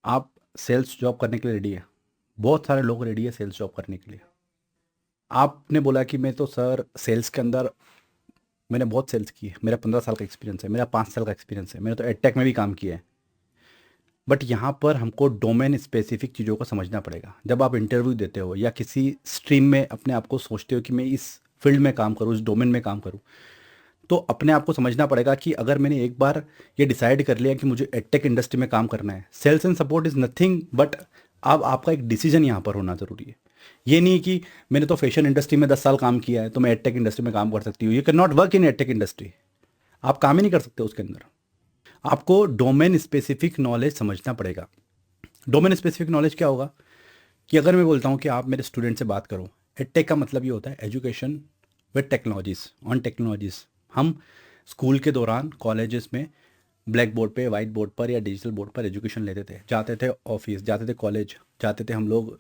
आप sales job करने के लिए रेडी है? बहुत सारे लोग रेडी है सेल्स जॉब करने के लिए। आपने बोला कि मैं तो सर सेल्स के अंदर मैंने बहुत सेल्स की है, मेरा 15 साल का एक्सपीरियंस है, मेरा 5 साल का एक्सपीरियंस है, मैंने तो एडटेक में भी काम किया है। बट यहाँ पर हमको डोमेन स्पेसिफिक चीज़ों को समझना पड़ेगा। जब आप इंटरव्यू देते हो या किसी स्ट्रीम में अपने आप को सोचते हो कि मैं इस फील्ड में काम करूँ, इस डोमेन में काम करूँ, तो अपने आप को समझना पड़ेगा कि अगर मैंने एक बार ये डिसाइड कर लिया कि मुझे एडटेक इंडस्ट्री में काम करना है, sales and support is nothing but अब आपका एक डिसीजन यहाँ पर होना ज़रूरी है। ये नहीं कि मैंने तो फैशन इंडस्ट्री में 10 साल काम किया है तो मैं एडटेक इंडस्ट्री में काम कर सकती हूँ। You can not work in edtech industry. आप काम ही नहीं कर सकते उसके अंदर। आपको डोमेन स्पेसिफिक नॉलेज समझना पड़ेगा। डोमेन स्पेसिफिक नॉलेज क्या होगा कि अगर मैं बोलता हूँ कि आप मेरे स्टूडेंट से बात करो, एडटेक का मतलब ये होता है education with technologies on technologies. हम स्कूल के दौरान कॉलेजेस में ब्लैक बोर्ड पे, वाइट बोर्ड पर या डिजिटल बोर्ड पर एजुकेशन लेते थे, जाते थे ऑफिस, जाते थे कॉलेज, जाते थे हम लोग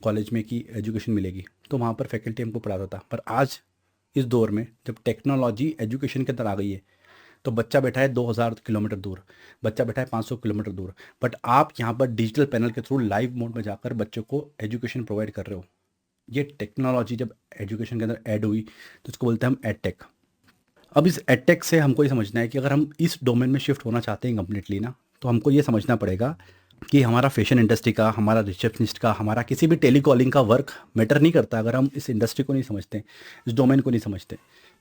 कॉलेज में कि एजुकेशन मिलेगी तो वहाँ पर फैकल्टी हमको पढ़ाता था। पर आज इस दौर में जब टेक्नोलॉजी एजुकेशन के अंदर आ गई है तो बच्चा बैठा है 2000 किलोमीटर दूर, बच्चा बैठा है 500 किलोमीटर दूर, बट आप यहाँ पर डिजिटल पैनल के थ्रू लाइव मोड में जाकर बच्चों को एजुकेशन प्रोवाइड कर रहे हो। ये टेक्नोलॉजी जब एजुकेशन के अंदर ऐड हुई तो इसको बोलते हैं हम एडटेक। अब इस एडटेक से हमको ये समझना है कि अगर हम इस डोमेन में शिफ्ट होना चाहते हैं कंप्लीटली ना, तो हमको ये समझना पड़ेगा कि हमारा फैशन इंडस्ट्री का, हमारा रिसेप्शनिस्ट का, हमारा किसी भी टेलीकॉलिंग का वर्क मैटर नहीं करता अगर हम इस इंडस्ट्री को नहीं समझते, इस डोमेन को नहीं समझते।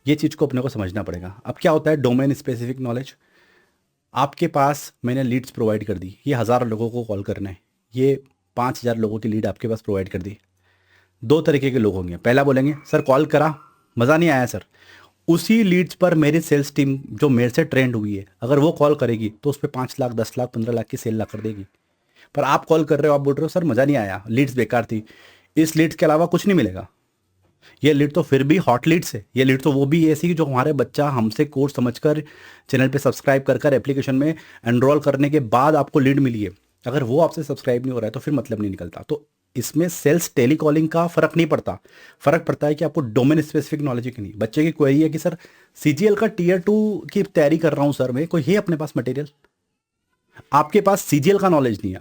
ये चीज़ को अपने को समझना पड़ेगा। अब क्या होता है डोमेन स्पेसिफिक नॉलेज? आपके पास मैंने लीड्स प्रोवाइड कर दी, ये 1000 लोगों को कॉल करना है, ये 5000 लोगों की लीड आपके पास प्रोवाइड कर दी। दो तरीके के लोग होंगे, पहला बोलेंगे सर कॉल करा, मज़ा नहीं आया सर। उसी लीड्स पर मेरी सेल्स टीम जो मेरे से ट्रेंड हुई है अगर वो कॉल करेगी तो उस पर 5 लाख, 10 लाख, 15 लाख की सेल ला कर देगी। पर आप कॉल कर रहे हो, आप बोल रहे हो सर मज़ा नहीं आया, लीड्स बेकार थी, इस लीड्स के अलावा कुछ नहीं मिलेगा। ये लीड तो फिर भी हॉट लीड्स है, ये लीड तो वो भी ऐसी जो हमारे बच्चा हमसे कोर्स समझकर चैनल पे सब्सक्राइब कर कर एप्लीकेशन में एनरोल करने के बाद आपको लीड मिली है। अगर वो आपसे सब्सक्राइब नहीं हो रहा है तो फिर मतलब नहीं निकलता। तो इसमें सेल्स टेलीकॉलिंग का फर्क नहीं पड़ता। फर्क पड़ता है कि आपको डोमेन स्पेसिफिक नॉलेज है कि नहीं। बच्चे की क्वेरी है कि सर सीजीएल का टीयर 2 की तैयारी कर रहा हूँ सर, मैं कोई है अपने पास मटेरियल? आपके पास सीजीएल का नॉलेज नहीं है,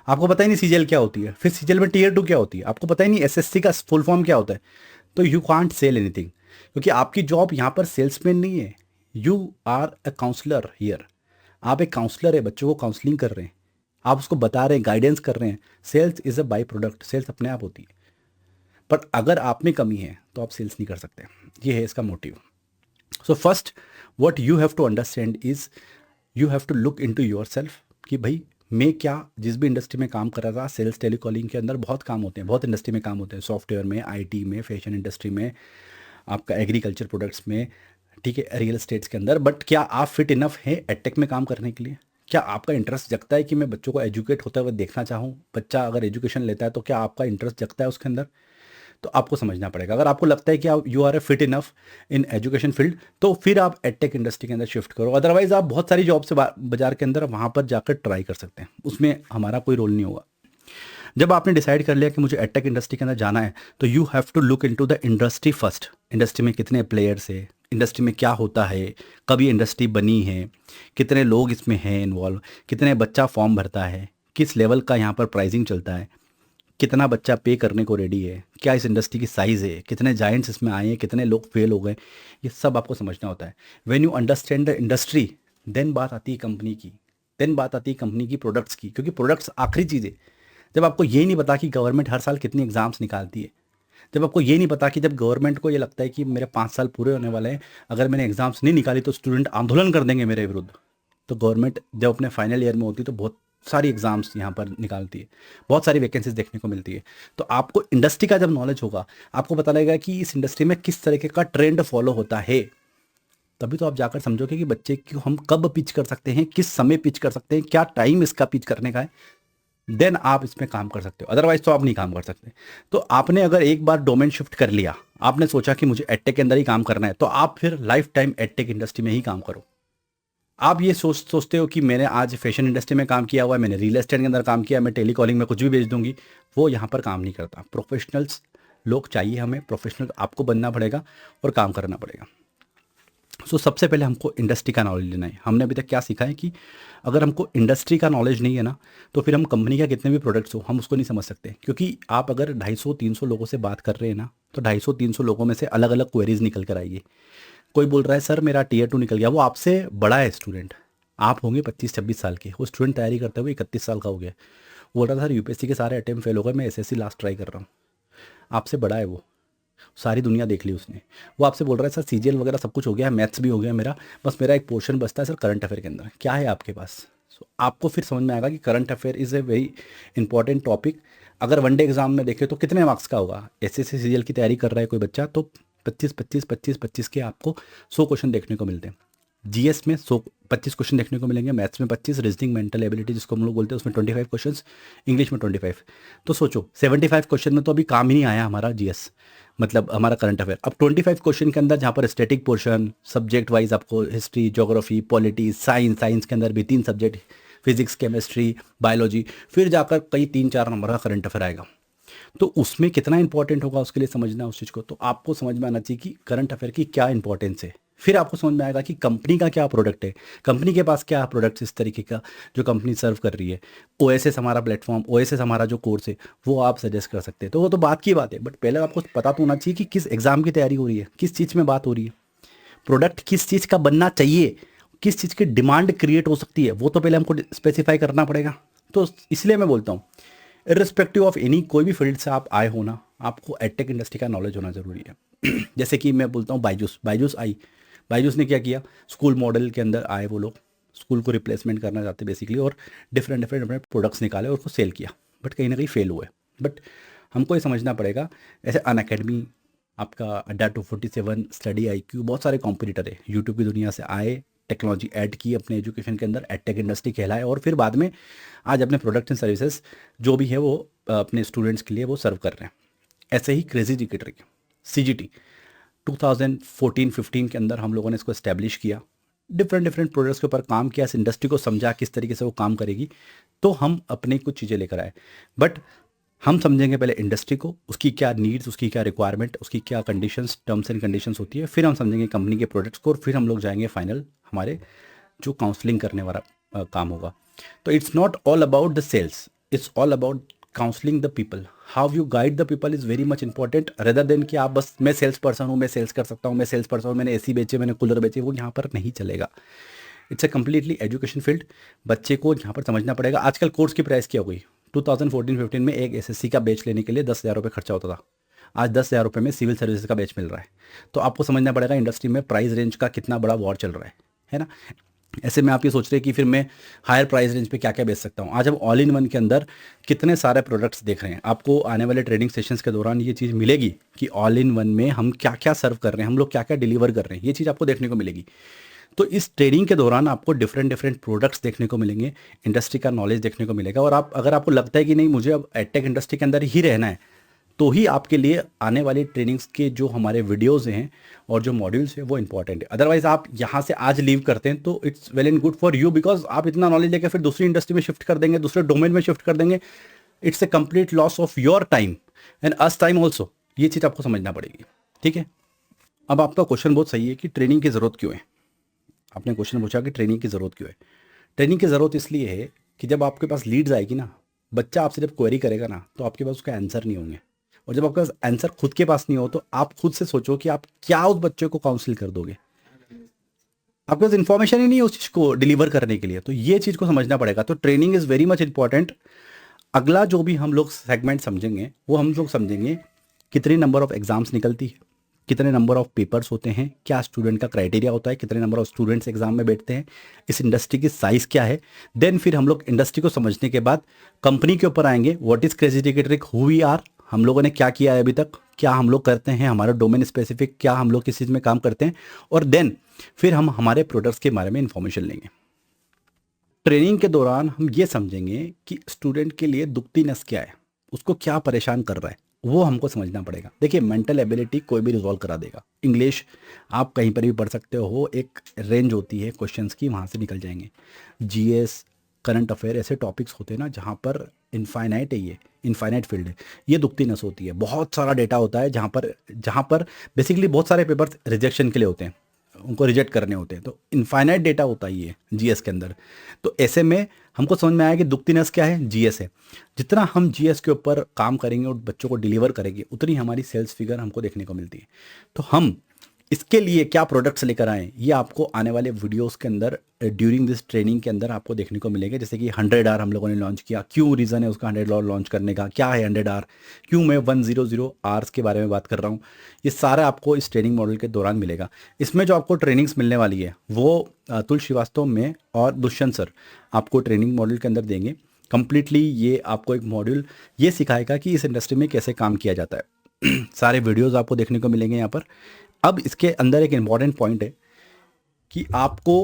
आपको पता ही नहीं सीजीएल क्या होती है, फिर सीजीएल में टीयर 2 क्या होती है, आपको पता ही नहीं एसएससी का फुल फॉर्म क्या होता है, तो यू कांट सेल एनीथिंग। क्योंकि आपकी जॉब यहाँ पर सेल्समैन नहीं है, you are a counsellor here. आप एक काउंसलर है, बच्चों को काउंसलिंग कर रहे हैं, आप उसको बता रहे हैं, गाइडेंस कर रहे हैं। Sales is a byproduct, sales अपने आप होती है। पर अगर आप में कमी है तो आप सेल्स नहीं कर सकते। ये है इसका motive. So first what you have to understand is you have to look into yourself कि भाई मैं क्या, जिस भी इंडस्ट्री में काम कर रहा था, सेल्स टेलीकॉलिंग के अंदर बहुत काम होते हैं, बहुत इंडस्ट्री में काम होते हैं, सॉफ्टवेयर में, आईटी में, फैशन इंडस्ट्री में, आपका एग्रीकल्चर प्रोडक्ट्स में, ठीक है, रियल एस्टेट्स के अंदर। बट क्या आप फिट इनफ हैं एडटेक में काम करने के लिए? क्या आपका इंटरेस्ट जगता है कि मैं बच्चों को एजुकेट होते हुए देखना चाहूँ? बच्चा अगर एजुकेशन लेता है तो क्या आपका इंटरेस्ट जगता है उसके अंदर? तो आपको समझना पड़ेगा। अगर आपको लगता है कि आप you are a fit enough in education field तो फिर आप एडटेक इंडस्ट्री के अंदर शिफ्ट करो। अदरवाइज आप बहुत सारी जॉब से बाजार के अंदर वहाँ पर जाकर ट्राई कर सकते हैं, उसमें हमारा कोई रोल नहीं होगा। जब आपने डिसाइड कर लिया कि मुझे एडटेक इंडस्ट्री के अंदर जाना है तो you have to look into the industry first. Industry में कितने प्लेयर्स है, इंडस्ट्री में क्या होता है, कब ये इंडस्ट्री बनी है, कितने लोग इसमें हैं इन्वॉल्व, कितने बच्चा फॉर्म भरता है, किस लेवल का यहाँ पर प्राइसिंग चलता है, कितना बच्चा पे करने को रेडी है, क्या इस इंडस्ट्री की साइज़ है, कितने जाइंट्स इसमें आए हैं, कितने लोग फेल हो गए, ये सब आपको समझना होता है। When you understand the industry then बात आती है कंपनी की, देन बात आती है कंपनी की प्रोडक्ट्स की, क्योंकि प्रोडक्ट्स आखिरी चीज़ है। जब आपको ये नहीं पता कि गवर्नमेंट हर साल कितनी एग्ज़ाम्स निकालती है, जब आपको ये नहीं पता कि जब गवर्नमेंट को ये लगता है कि मेरे 5 साल पूरे होने वाले हैं, अगर मैंने एग्ज़ाम्स नहीं निकाली तो स्टूडेंट आंदोलन कर देंगे मेरे विरुद्ध, तो गवर्नमेंट जब अपने फाइनल ईयर में होती है तो बहुत सारी एग्ज़ाम्स यहाँ पर निकालती है, बहुत सारी वैकेंसीज देखने को मिलती है। तो आपको इंडस्ट्री का जब नॉलेज होगा, आपको पता लगेगा कि इस इंडस्ट्री में किस तरीके का ट्रेंड फॉलो होता है, तभी तो आप जाकर समझोगे कि बच्चे को हम कब पिच कर सकते हैं, किस समय पिच कर सकते हैं, क्या टाइम इसका पिच करने का है, देन आप इसमें काम कर सकते हो। अदरवाइज तो आप नहीं काम कर सकते। तो आपने अगर एक बार डोमेन शिफ्ट कर लिया, आपने सोचा कि मुझे एडटेक के अंदर ही काम करना है, तो आप फिर लाइफ टाइम एडटेक इंडस्ट्री में ही काम करो। आप ये सोचते हो कि मैंने आज फैशन इंडस्ट्री में काम किया हुआ है, मैंने रियल एस्टेट के अंदर काम किया है, मैं टेलीकॉलिंग में कुछ भी बेच दूंगी, वो यहाँ पर काम नहीं करता। प्रोफेशनल्स लोग चाहिए हमें, प्रोफेशनल आपको बनना पड़ेगा और काम करना पड़ेगा। सो सबसे पहले हमको इंडस्ट्री का नॉलेज लेना है। हमने अभी तक क्या सीखा है कि अगर हमको इंडस्ट्री का नॉलेज नहीं है ना, तो फिर हम कंपनी का कितने भी प्रोडक्ट्स हो हम उसको नहीं समझ सकते, क्योंकि आप अगर 250-300 लोगों से बात कर रहे हैं ना, तो 250-300 लोगों में से अलग अलग क्वेरीज निकल कर आएगी। कोई बोल रहा है सर मेरा टीयर 2 निकल गया, वो आपसे बड़ा है स्टूडेंट, आप होंगे 25-26 साल के, वो स्टूडेंट तैयारी करते हुए 31 साल का हो गया, बोल रहा था सर यूपीएससी के सारे अटेम्प्ट फेल हो गए, मैं एसएससी लास्ट ट्राई कर रहा हूँ। आपसे बड़ा है वो, सारी दुनिया देख ली उसने। वो आपसे बोल रहा है सर सीजीएल वगैरह सब कुछ हो गया है, मैथ्स भी हो गया मेरा, बस मेरा एक पोर्शन बचता है सर करंट अफेयर के अंदर, क्या है आपके पास? आपको फिर समझ में आएगा कि current affair is a very important topic. अगर वनडे एग्जाम में देखें तो कितने मार्क्स का होगा? एसएससी सीजीएल की तैयारी कर रहा है कोई बच्चा, तो 25-25 के आपको 100 क्वेश्चन देखने को मिलते हैं। जीएस में 125 क्वेश्चन देखने को मिलेंगे, मैथ्स में 25, रीजनिंग मेंटल एबिलिटी जिसको हम लोग बोलते हैं उसमें 25 क्वेश्चंस, इंग्लिश में 25। तो सोचो 75 क्वेश्चन में तो अभी काम ही नहीं आया हमारा जीएस, मतलब हमारा करंट अफेयर। अब 25 क्वेश्चन के अंदर जहाँ पर स्टैटिक पोर्शन सब्जेक्ट वाइज आपको हिस्ट्री, ज्योग्राफी, पॉलिटी, साइंस के अंदर भी 3 सब्जेक्ट, फिजिक्स, केमिस्ट्री, बायोलॉजी, फिर जाकर कई 3-4 नंबर का करंट अफेयर आएगा। तो उसमें कितना इंपॉर्टेंट होगा उसके लिए समझना है उस चीज़ को। तो आपको समझ में आना चाहिए कि करंट अफेयर की क्या इंपॉर्टेंस है। फिर आपको समझ में आएगा कि कंपनी का क्या प्रोडक्ट है, कंपनी के पास क्या प्रोडक्ट्स इस तरीके का जो कंपनी सर्व कर रही है। ओएसएस हमारा प्लेटफॉर्म, ओएसएस हमारा जो कोर्स है वो आप सजेस्ट कर सकते हैं। तो वो तो बात की बात है, बट पहले आपको पता तो होना चाहिए कि किस एग्जाम की तैयारी हो रही है, किस चीज़ में बात हो रही है, प्रोडक्ट किस चीज़ का बनना चाहिए, किस चीज़ की डिमांड क्रिएट हो सकती है, वो तो पहले हमको स्पेसिफाई करना पड़ेगा। तो इसलिए मैं बोलता हूँ इर्रिस्पेक्टिव ऑफ एनी कोई भी फील्ड से आप आए हो ना, आपको एडटेक इंडस्ट्री का नॉलेज होना जरूरी है। जैसे कि मैं बोलता हूँ बायजूस, बायजूस आई, बायजूस ने क्या किया, स्कूल मॉडल के अंदर आए वो लोग, स्कूल को रिप्लेसमेंट करना चाहते बेसिकली, और डिफरेंट डिफरेंट अपने प्रोडक्ट्स निकाले और उसको सेल किया, बट कहीं ना कहीं फेल हुए। बट हमको ये समझना पड़ेगा, ऐसे अन अकेडमी, आपका अड्डा 247, स्टडी आईक्यू, बहुत सारे कॉम्पिटिटर है यूट्यूब की दुनिया से आए, टेक्नोलॉजी ऐड की अपने एजुकेशन के अंदर, एडटेक इंडस्ट्री कहलाए, और फिर बाद में आज अपने प्रोडक्ट एंड सर्विसेज जो भी है वो अपने स्टूडेंट्स के लिए वो सर्व कर रहे हैं। ऐसे ही क्रेजी टिकटरी, सीजीटी 2014-15 के अंदर हम लोगों ने इसको इस्टेब्लिश किया, डिफरेंट डिफरेंट प्रोडक्ट्स के ऊपर काम किया, इस इंडस्ट्री को समझा किस तरीके से वो काम करेगी, तो हम अपने कुछ चीज़ें लेकर आए। बट हम समझेंगे पहले इंडस्ट्री को, उसकी क्या नीड्स, उसकी क्या रिक्वायरमेंट, उसकी क्या कंडीशंस, टर्म्स एंड कंडीशंस होती है, फिर हम समझेंगे कंपनी के प्रोडक्ट्स को, और फिर हम लोग जाएंगे फाइनल हमारे जो काउंसलिंग करने वाला काम होगा। तो it's not all about the sales, it's all about counselling the people, how you guide the people is very much important, rather than कि आप बस मैं सेल्स पर्सन हूँ, मैं सेल्स कर सकता हूँ, मैं सेल्स पर्सन हूँ, मैंने एसी बेचे, मैंने कूलर बेचे, वो यहाँ पर नहीं चलेगा। It's a completely education field. बच्चे को यहाँ पर समझना पड़ेगा। आजकल कोर्स की प्राइस क्या हो गई? 2014-15 में एक एसएससी का बैच लेने के लिए 10,000 रुपये खर्चा होता था, आज 10,000 रुपये में सिविल सर्विसेज का बैच मिल रहा है। तो आपको समझना पड़ेगा इंडस्ट्री में प्राइस रेंज का कितना बड़ा वॉर चल रहा है ना। ऐसे में आप ये सोच रहे हैं कि फिर मैं हायर प्राइस रेंज पे क्या क्या बेच सकता हूँ। आज हम ऑल इन वन के अंदर कितने सारे प्रोडक्ट्स देख रहे हैं, आपको आने वाले ट्रेनिंग सेशंस के दौरान ये चीज़ मिलेगी कि ऑल इन वन में हम क्या क्या सर्व कर रहे हैं, हम लोग क्या क्या डिलीवर कर रहे हैं, ये चीज़ आपको देखने को मिलेगी। तो इस ट्रेनिंग के दौरान आपको डिफरेंट डिफरेंट प्रोडक्ट्स देखने को मिलेंगे, इंडस्ट्री का नॉलेज देखने को मिलेगा। और आप अगर आपको लगता है कि नहीं मुझे अब एडटेक इंडस्ट्री के अंदर ही रहना है, तो ही आपके लिए आने वाली ट्रेनिंग्स के जो हमारे वीडियोज़ हैं और जो मॉड्यूल्स हैं वो इंपॉर्टेंट है। अदरवाइज आप यहाँ से आज लीव करते हैं तो it's well and good for you, because आप इतना नॉलेज लेकर फिर दूसरी इंडस्ट्री में शिफ्ट कर देंगे, दूसरे डोमेन में शिफ्ट कर देंगे। It's a complete loss of your time and us time also. ये चीज़ आपको समझना पड़ेगी, ठीक है। अब आपका क्वेश्चन बहुत सही है कि ट्रेनिंग की ज़रूरत क्यों है। आपने क्वेश्चन पूछा कि ट्रेनिंग की ज़रूरत क्यों है। ट्रेनिंग की ज़रूरत इसलिए है कि जब आपके पास लीड्स आएगी ना, बच्चा आपसे जब क्वेरी करेगा ना, तो आपके पास उसका आंसर नहीं होंगे। और जब आपके पास आंसर खुद के पास नहीं हो, तो आप खुद से सोचो कि आप क्या उस बच्चे को काउंसिल कर दोगे। आपके पास इन्फॉर्मेशन ही नहीं है उस चीज़ को डिलीवर करने के लिए, तो ये चीज़ को समझना पड़ेगा। तो training is very much important. अगला जो भी हम लोग सेगमेंट समझेंगे वो हम लोग समझेंगे कितने नंबर ऑफ एग्जाम्स निकलती है, कितने नंबर ऑफ पेपर्स होते हैं, क्या स्टूडेंट का क्राइटेरिया होता है, कितने नंबर ऑफ स्टूडेंट्स एग्जाम में बैठते हैं, इस इंडस्ट्री की साइज़ क्या है। देन फिर हम लोग इंडस्ट्री को समझने के बाद कंपनी के ऊपर आएंगे, what is crazy trajectory, who we are, हम लोगों ने क्या किया है अभी तक, क्या हम लोग करते हैं, हमारा डोमेन स्पेसिफिक क्या, हम लोग किस चीज़ में काम करते हैं, और देन फिर हम हमारे प्रोडक्ट्स के बारे में इंफॉर्मेशन लेंगे। ट्रेनिंग के दौरान हम ये समझेंगे कि स्टूडेंट के लिए दुखती नस क्या है, उसको क्या परेशान कर रहा है, वो हमको समझना पड़ेगा। देखिए मेंटल एबिलिटी कोई भी रिजॉल्व करा देगा, इंग्लिश आप कहीं पर भी पढ़ सकते हो, एक रेंज होती है क्वेश्चंस की, वहाँ से निकल जाएंगे। जीएस, करंट अफेयर ऐसे टॉपिक्स होते हैं ना जहाँ पर इनफाइनाइट है, ये इनफाइनाइट फील्ड है, ये दुखती नस होती है। बहुत सारा डेटा होता है जहाँ पर बेसिकली बहुत सारे पेपर्स रिजेक्शन के लिए होते हैं। उनको रिजेक्ट करने होते हैं। तो इनफाइनाइट डेटा होता ही है जीएस के अंदर। तो ऐसे में हमको समझ में आया कि दुखती नस क्या है, जीएस है। जितना हम जीएस के ऊपर काम करेंगे और बच्चों को डिलीवर करेंगे, उतनी हमारी सेल्स फिगर हमको देखने को मिलती है। तो हम इसके लिए क्या प्रोडक्ट्स लेकर आए, ये आपको आने वाले वीडियोस के अंदर ड्यूरिंग दिस ट्रेनिंग के अंदर आपको देखने को मिलेंगे। जैसे कि 100R हम लोगों ने लॉन्च किया, क्यों रीज़न है उसका 100R लॉन्च करने का, क्या है 100R, क्यों मैं 100 आवर्स के बारे में बात कर रहा हूँ, ये सारा आपको इस ट्रेनिंग मॉडल के दौरान मिलेगा। इसमें जो आपको ट्रेनिंग्स मिलने वाली है वो अतुल श्रीवास्तव में और दुष्यंत सर आपको ट्रेनिंग मॉडल के अंदर देंगे। कंप्लीटली ये आपको एक मॉड्यूल ये सिखाएगा कि इस इंडस्ट्री में कैसे काम किया जाता है। सारे वीडियोज़ आपको देखने को मिलेंगे यहाँ पर। अब इसके अंदर एक इम्पॉर्टेंट पॉइंट है कि आपको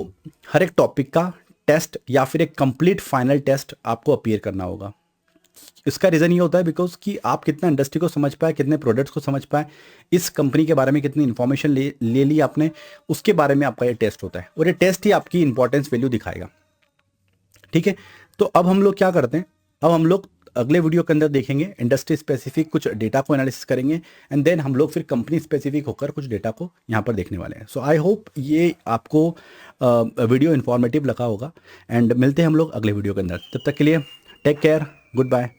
हर एक टॉपिक का टेस्ट या फिर एक कंप्लीट फाइनल टेस्ट आपको अपीयर करना होगा। इसका रीज़न ये होता है बिकॉज कि आप कितना इंडस्ट्री को समझ पाए, कितने प्रोडक्ट्स को समझ पाए, इस कंपनी के बारे में कितनी इन्फॉर्मेशन ले ली आपने, उसके बारे में आपका ये टेस्ट होता है और ये टेस्ट ही आपकी इंपॉर्टेंस वैल्यू दिखाएगा। ठीक है, तो अब हम लोग क्या करते हैं, अब हम लोग अगले वीडियो के अंदर देखेंगे इंडस्ट्री स्पेसिफिक कुछ डेटा को एनालिसिस करेंगे एंड देन हम लोग फिर कंपनी स्पेसिफिक होकर कुछ डेटा को यहाँ पर देखने वाले हैं। सो आई होप ये आपको वीडियो इन्फॉर्मेटिव लगा होगा एंड मिलते हैं हम लोग अगले वीडियो के अंदर। तब तक के लिए टेक केयर, गुड बाय।